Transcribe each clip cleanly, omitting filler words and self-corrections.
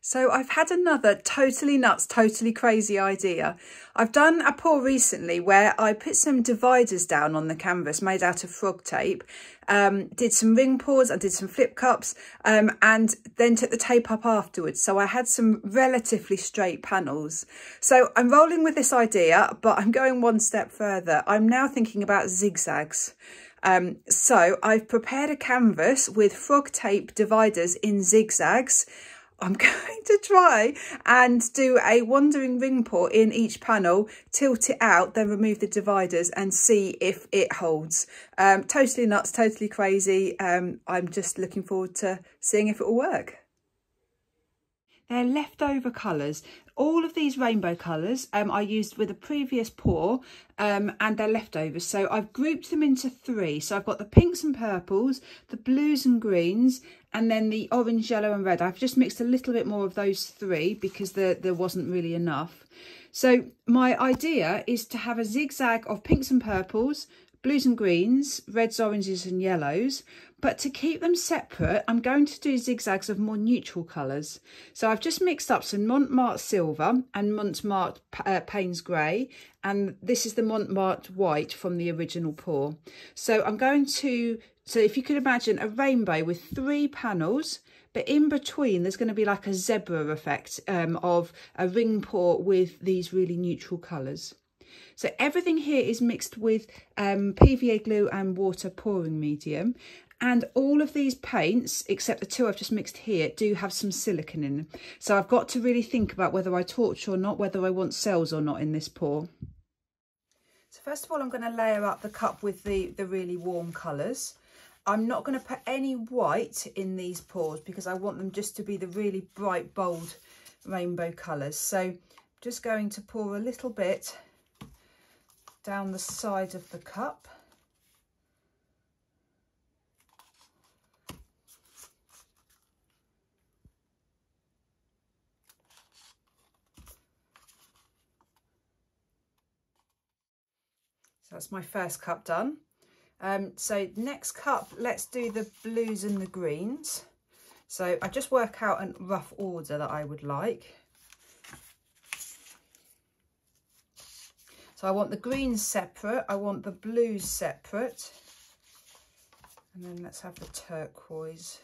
So I've had another totally nuts, totally crazy idea. I've done a pour recently where I put some dividers down on the canvas made out of frog tape, did some ring pours, I did some flip cups, and then took the tape up afterwards. So I had some relatively straight panels. So I'm rolling with this idea, but I'm going one step further. I'm now thinking about zigzags. So I've prepared a canvas with frog tape dividers in zigzags. I'm going to try and do a wandering ring pour in each panel, tilt it out, then remove the dividers and see if it holds. Totally nuts, totally crazy. I'm just looking forward to seeing if it will work. They're leftover colours. All of these rainbow colours I used with a previous pour, and they're leftovers. So I've grouped them into three. So I've got the pinks and purples, the blues and greens, and then the orange, yellow and red. I've just mixed a little bit more of those three because there wasn't really enough. So my idea is to have a zigzag of pinks and purples, blues and greens, reds, oranges and yellows. But to keep them separate, I'm going to do zigzags of more neutral colours. So I've just mixed up some Montmartre silver and Montmartre Payne's grey. And this is the Montmartre white from the original pour. So I'm going to, so if you could imagine a rainbow with three panels, but in between there's going to be like a zebra effect of a ring pour with these really neutral colours. So everything here is mixed with PVA glue and water pouring medium. And all of these paints, except the two I've just mixed here, do have some silicone in them. So I've got to really think about whether I torch or not, whether I want cells or not in this pour. So first of all, I'm going to layer up the cup with the really warm colours. I'm not going to put any white in these pours because I want them just to be the really bright, bold rainbow colours. So I'm just going to pour a little bit down the side of the cup. So that's my first cup done. So next cup, let's do the blues and the greens. So I just work out a rough order that I would like. So I want the greens separate, I want the blues separate, and then let's have the turquoise.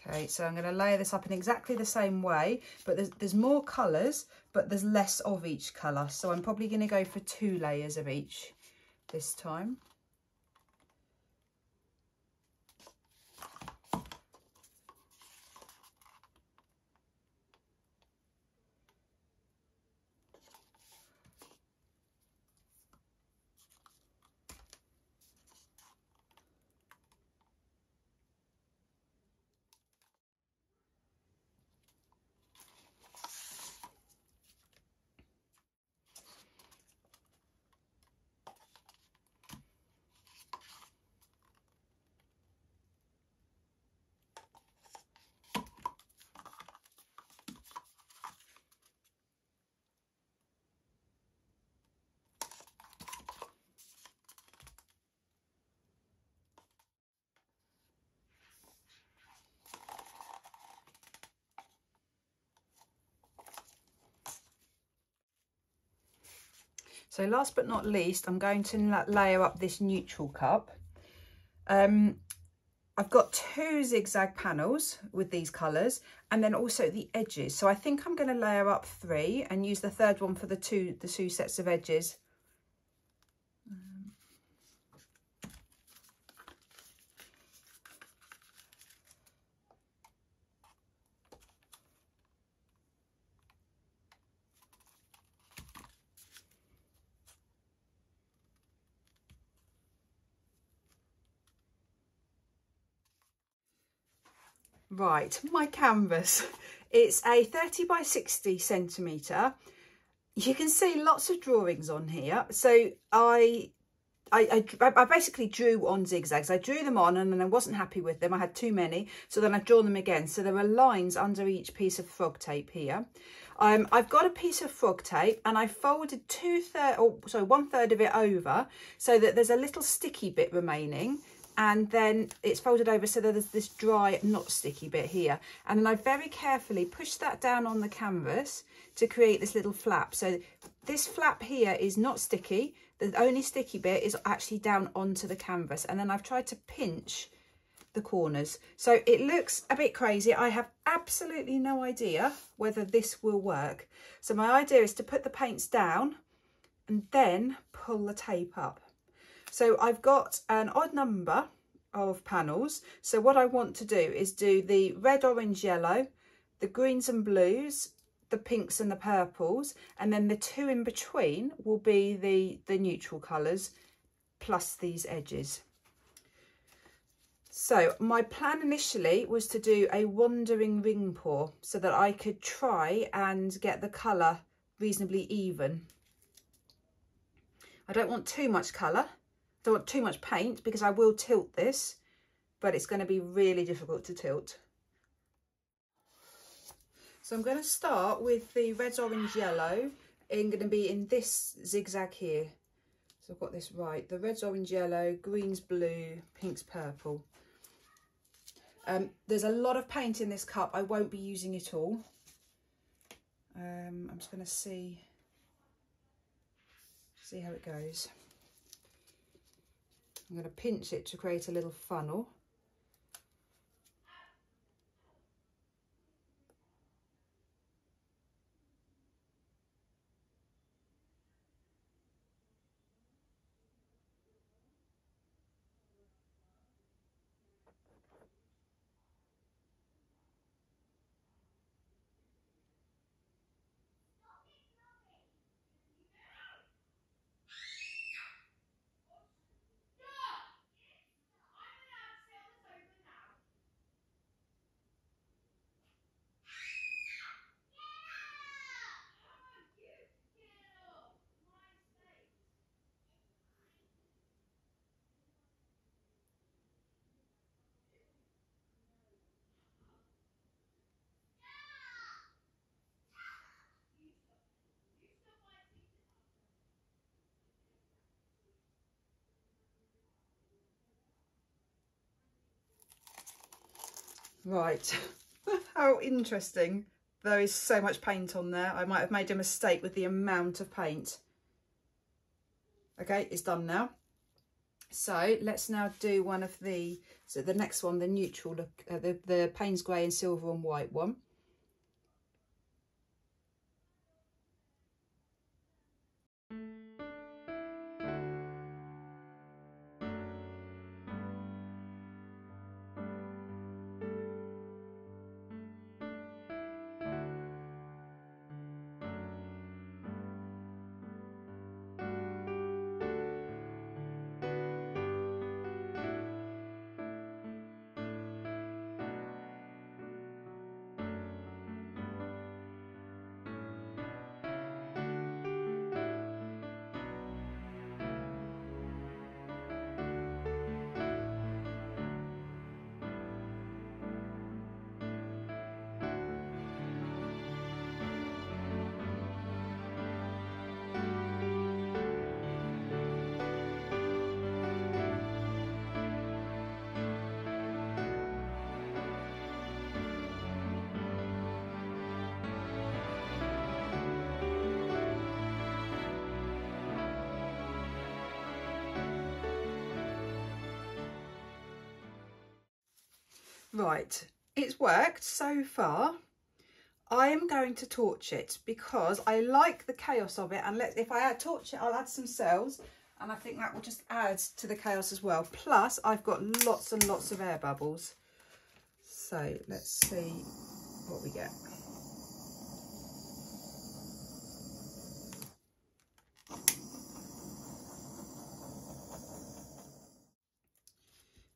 Okay, so I'm going to layer this up in exactly the same way, but there's more colours, but there's less of each colour. So I'm probably going to go for 2 layers of each this time. So last but not least, I'm going to layer up this neutral cup. I've got 2 zigzag panels with these colours and then also the edges. So I think I'm going to layer up 3 and use the third one for the two sets of edges. Right, my canvas. It's a 30 by 60 centimetre. You can see lots of drawings on here. So I basically drew on zigzags. I drew them on and then I wasn't happy with them. I had too many. So then I've drawn them again. So there are lines under each piece of frog tape here. I've got a piece of frog tape and I folded 1/3 of it over so that there's a little sticky bit remaining, and then it's folded over so that there's this dry, not sticky bit here. And then I very carefully push that down on the canvas to create this little flap. So this flap here is not sticky. The only sticky bit is actually down onto the canvas. And then I've tried to pinch the corners. So it looks a bit crazy. I have absolutely no idea whether this will work. So my idea is to put the paints down and then pull the tape up. So I've got an odd number of panels. So what I want to do is do the red, orange, yellow, the greens and blues, the pinks and the purples, and then the two in between will be the neutral colours plus these edges. So my plan initially was to do a wandering ring pour so that I could try and get the colour reasonably even. I don't want too much colour, don't want too much paint, because I will tilt this, but it's going to be really difficult to tilt. So I'm going to start with the red, orange, yellow. I'm going to be in this zigzag here. So I've got this right. The red's orange, yellow, green's blue, pink's purple. There's a lot of paint in this cup. I won't be using it all. I'm just going to see how it goes. I'm going to pinch it to create a little funnel. Right, how interesting. There is so much paint on there. I might have made a mistake with the amount of paint. Okay, it's done now. So let's now do one of the next one, the neutral look, the Payne's grey and silver and white one. Right, it's worked so far. I am going to torch it because I like the chaos of it, and if I torch it, I'll add some cells, and I think that will just add to the chaos as well. Plus, I've got lots and lots of air bubbles. So let's see what we get.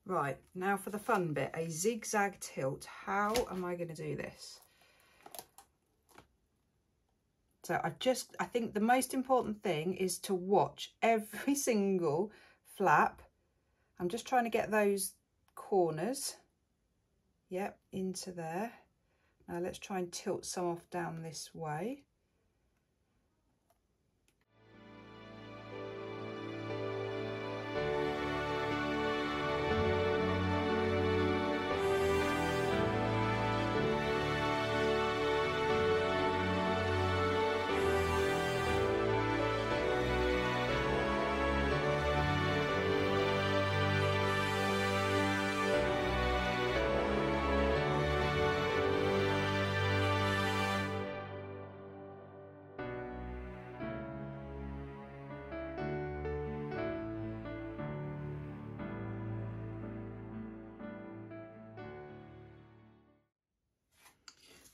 Right, now for the fun bit, a zigzag tilt. How am I going to do this? So I think the most important thing is to watch every single flap. I'm just trying to get those corners, yep, into there. Let's try and tilt some off down this way.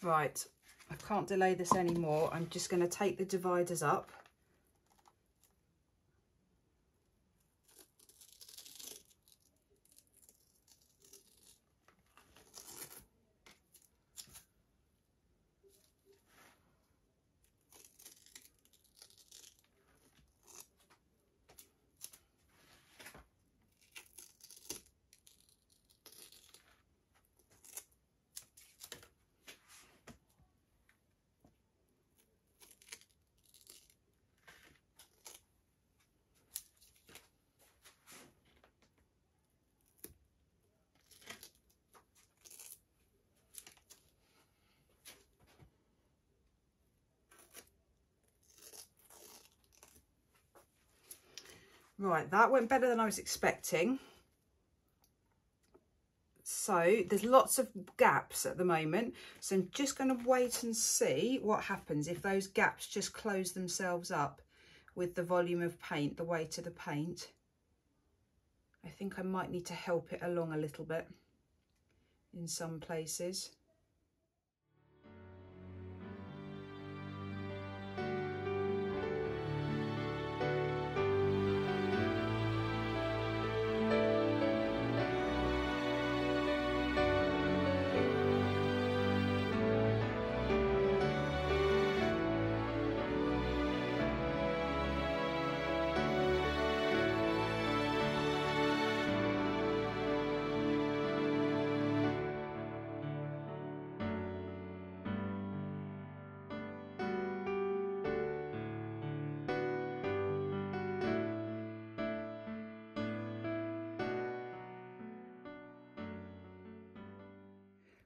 Right, I can't delay this anymore. I'm just going to take the dividers up. Right, that went better than I was expecting. So there's lots of gaps at the moment. So I'm just going to wait and see what happens if those gaps just close themselves up with the volume of paint, the weight of the paint. I think I might need to help it along a little bit in some places.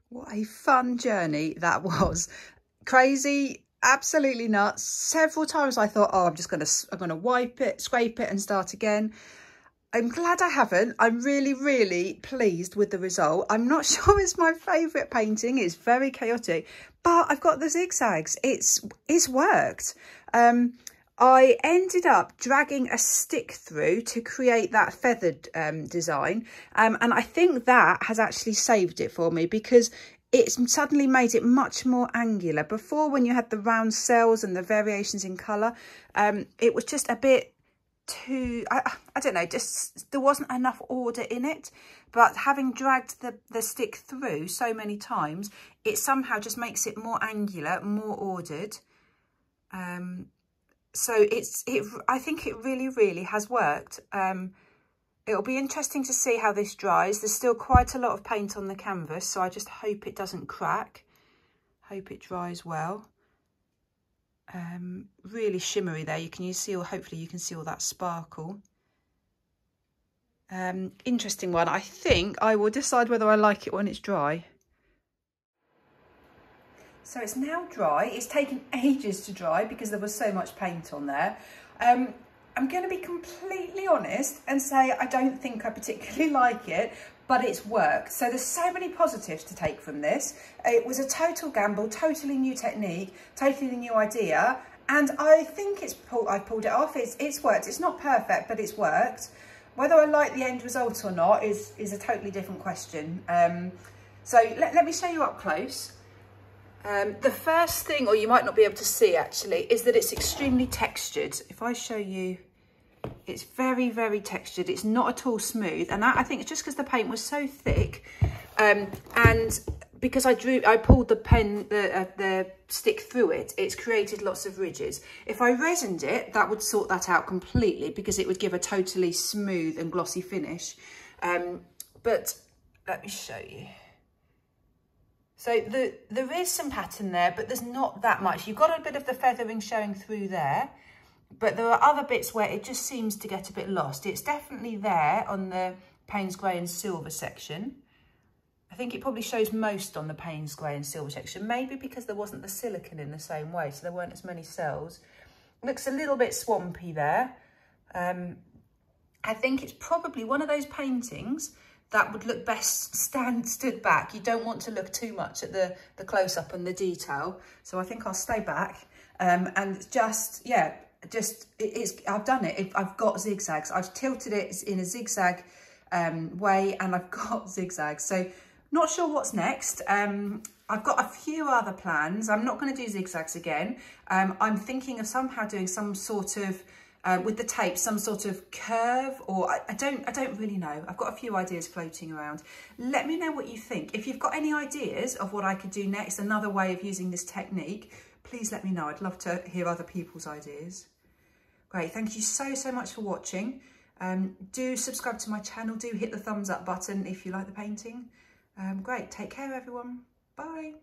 What a fun journey that was. Crazy, absolutely nuts. Several times I thought, oh, I'm gonna wipe it, scrape it and start again. I'm glad I haven't. I'm really, really pleased with the result. I'm not sure it's my favourite painting. It's very chaotic, but I've got the zigzags. It's worked. I ended up dragging a stick through to create that feathered design. And I think that has actually saved it for me because it's suddenly made it much more angular. Before, when you had the round cells and the variations in colour, it was just a bit too, I don't know, just there wasn't enough order in it. But having dragged the stick through so many times, it somehow just makes it more angular, more ordered. So I think it really, really has worked. It'll be interesting to see how this dries. There's still quite a lot of paint on the canvas, so I just hope it doesn't crack. Hope it dries well. Really shimmery there. Hopefully you can see all that sparkle. Interesting one. I think I will decide whether I like it when it's dry. So it's now dry. It's taken ages to dry because there was so much paint on there. I'm going to be completely honest and say I don't think I particularly like it, but it's worked. So there's so many positives to take from this. It was a total gamble, totally new technique, totally new idea, and I think I pulled it off. It's worked. It's not perfect, but it's worked. Whether I like the end result or not is a totally different question. So let me show you up close. The first thing, or you might not be able to see actually, is that it's extremely textured. If I show you, it's very, very textured. It's not at all smooth. And I think it's just because the paint was so thick, and because I pulled the stick through it, it's created lots of ridges. If I resined it, that would sort that out completely because it would give a totally smooth and glossy finish. But let me show you. So there is some pattern there, but there's not that much. You've got a bit of the feathering showing through there, but there are other bits where it just seems to get a bit lost. It's definitely there on the Payne's Grey and Silver section. I think it probably shows most on the Payne's Grey and Silver section, maybe because there wasn't the silicone in the same way, so there weren't as many cells. Looks a little bit swampy there. I think it's probably one of those paintings that would look best stood back. You don't want to look too much at the close-up and the detail. So I think I'll stay back and just, yeah, I've done it. I've got zigzags. I've tilted it in a zigzag way, and I've got zigzags. So not sure what's next. I've got a few other plans. I'm not going to do zigzags again. I'm thinking of somehow doing some sort of, with the tape, some sort of curve, or I don't really know. I've got a few ideas floating around. Let me know what you think. If you've got any ideas of what I could do next, another way of using this technique, please let me know. I'd love to hear other people's ideas. Great, thank you so much for watching. Do subscribe to my channel. Do hit the thumbs up button if you like the painting. Great, take care everyone. Bye.